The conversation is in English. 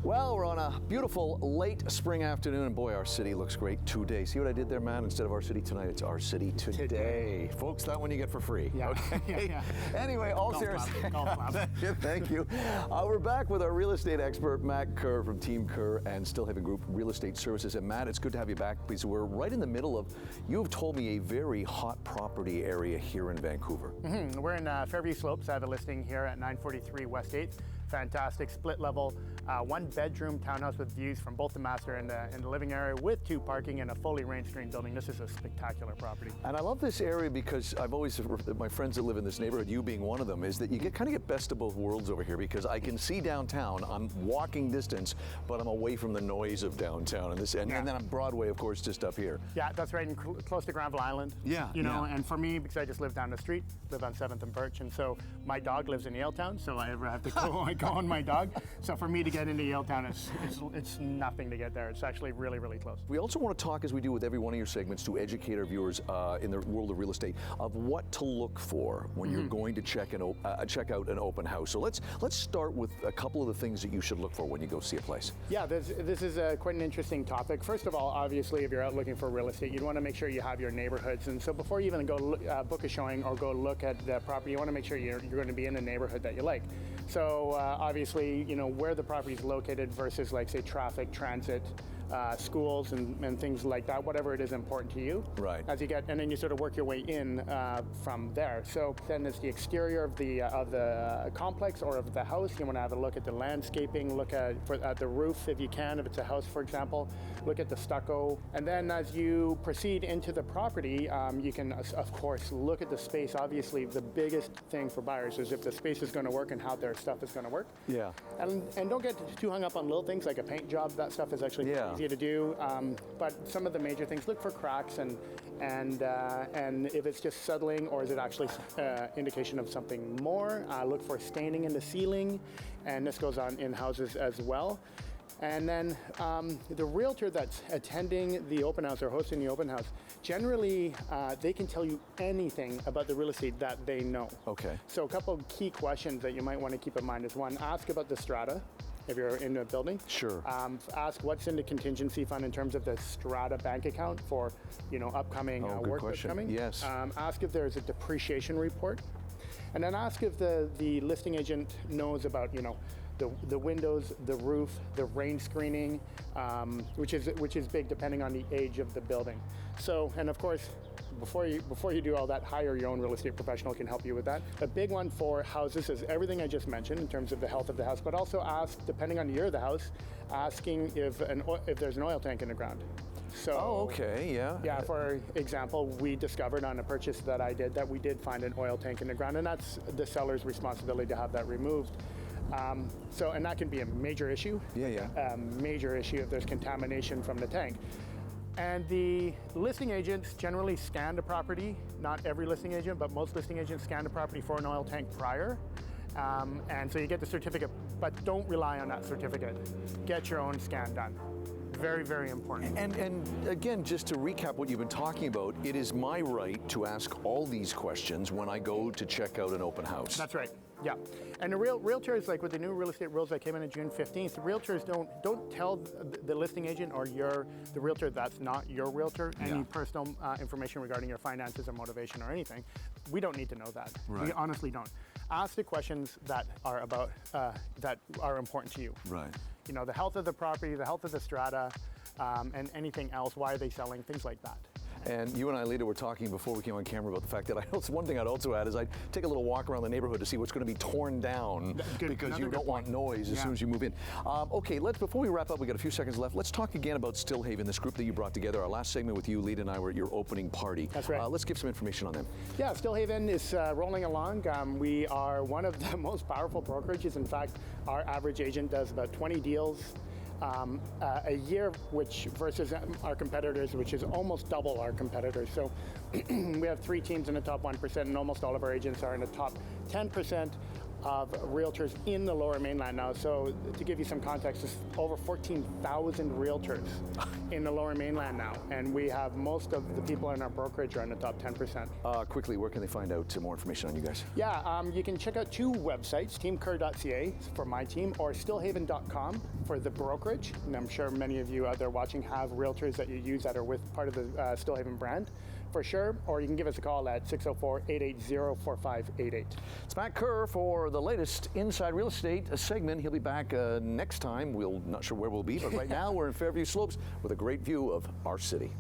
Well, we're on a beautiful late spring afternoon, and boy, our city looks great today. See what I did there, man? Instead of our city tonight, it's our city today. Folks, that one you get for free. Yeah. Okay. Yeah. Anyway, all serious. Thank you. We're back with our real estate expert, Matt Kerr from Team Kerr and Stillhaven Group Real Estate Services. And Matt, it's good to have you back because we're right in the middle of, you've told me, a very hot property area here in Vancouver. Mm-hmm. We're in Fairview Slopes. I have a listing here at 943 West 8th. Fantastic split level, one bedroom townhouse with views from both the master and the living area with 2 parking and a fully rain screen building. This is a spectacular property. And I love this area because I've always, my friends that live in this neighborhood, you being one of them, is that you kind of get best of both worlds over here because I can see downtown, I'm walking distance, but I'm away from the noise of downtown. And then I'm Broadway, of course, just up here. Yeah, that's right, and close to Granville Island. Yeah. You know, and for me, because I just live down the street, live on 7th and Birch, and so my dog lives in Yaletown, so I ever have to go on my dog. So for me to get into Yaletown, it's nothing to get there. It's actually really, really close. We also want to talk, as we do with every one of your segments, to educate our viewers in the world of real estate of what to look for when you're going to check out an open house. So let's start with a couple of the things that you should look for when you go see a place. Yeah, this is quite an interesting topic. First of all, obviously, if you're out looking for real estate, you'd want to make sure you have your neighborhoods. And so before you even go book a showing or go look at the property, you want to make sure you're going to be in a neighborhood that you like. So obviously, you know, where the property is located versus, like, say, traffic, transit, schools and things like that, whatever it is important to you. Right. As you get, and then you sort of work your way in from there. So then there's the exterior of the complex or of the house. You want to have a look at the landscaping, look at the roof if you can, if it's a house, for example. Look at the stucco. And then as you proceed into the property, you can, of course, look at the space. Obviously, the biggest thing for buyers is if the space is going to work and how their stuff is going to work. Yeah. And don't get too hung up on little things like a paint job. That stuff is actually easy to do. But some of the major things, look for cracks and if it's just settling or is it actually indication of something more. Look for staining in the ceiling, and this goes on in houses as well. And then the realtor that's attending the open house or hosting the open house, generally they can tell you anything about the real estate that they know. Okay. So a couple of key questions that you might want to keep in mind is, one, ask about the strata if you're in a building. Sure. Ask what's in the contingency fund in terms of the strata bank account for, you know, upcoming work that's coming. Yes. Ask if there's a depreciation report. And then ask if the listing agent knows about, you know, the windows, the roof, the rain screening, which is big depending on the age of the building. So, and of course, before you do all that, hire your own real estate professional can help you with that. A big one for houses is everything I just mentioned in terms of the health of the house, but also ask, depending on the year of the house, asking if there's an oil tank in the ground. So, okay, yeah. Yeah, for example, we discovered on a purchase that I did that we did find an oil tank in the ground, and that's the seller's responsibility to have that removed. And that can be a major issue. Yeah. A major issue if there's contamination from the tank. And the listing agents generally scan the property, not every listing agent, but most listing agents scan the property for an oil tank prior. And so you get the certificate, but don't rely on that certificate. Get your own scan done. Very, very important. And again, just to recap what you've been talking about, it is my right to ask all these questions when I go to check out an open house. That's right. Yeah, and the realtors, like with the new real estate rules that came in on June 15th, realtors don't tell the listing agent or the realtor that's not your realtor any personal information regarding your finances or motivation or anything. We don't need to know that. Right. We honestly don't. Ask the questions that are about that are important to you. Right. You know, the health of the property, the health of the strata, and anything else. Why are they selling? Things like that. And you and I, Lita, were talking before we came on camera about the fact that one thing I'd also add is I'd take a little walk around the neighborhood to see what's going to be torn down because you don't want noise as soon as you move in. Okay, before we wrap up, we got a few seconds left. Let's talk again about Stillhaven, this group that you brought together. Our last segment with you, Lita, and I were at your opening party. That's right. Let's give some information on them. Yeah, Stillhaven is rolling along. We are one of the most powerful brokerages. In fact, our average agent does about 20 deals a year, which versus our competitors, which is almost double our competitors. So we have 3 teams in the top 1%, and almost all of our agents are in the top 10%. of realtors in the Lower Mainland now. So to give you some context, there's over 14,000 realtors in the Lower Mainland now, and we have most of the people in our brokerage are in the top 10%. Quickly, where can they find out more information on you guys? Yeah, you can check out two websites, teamkerr.ca for my team, or stillhaven.com for the brokerage. And I'm sure many of you out there watching have realtors that you use that are with part of the Stillhaven brand, for sure, or you can give us a call at 604-880-4588. It's Matt Kerr for the latest Inside Real Estate segment. He'll be back next time. We're not sure where we'll be, but right now we're in Fairview Slopes with a great view of our city.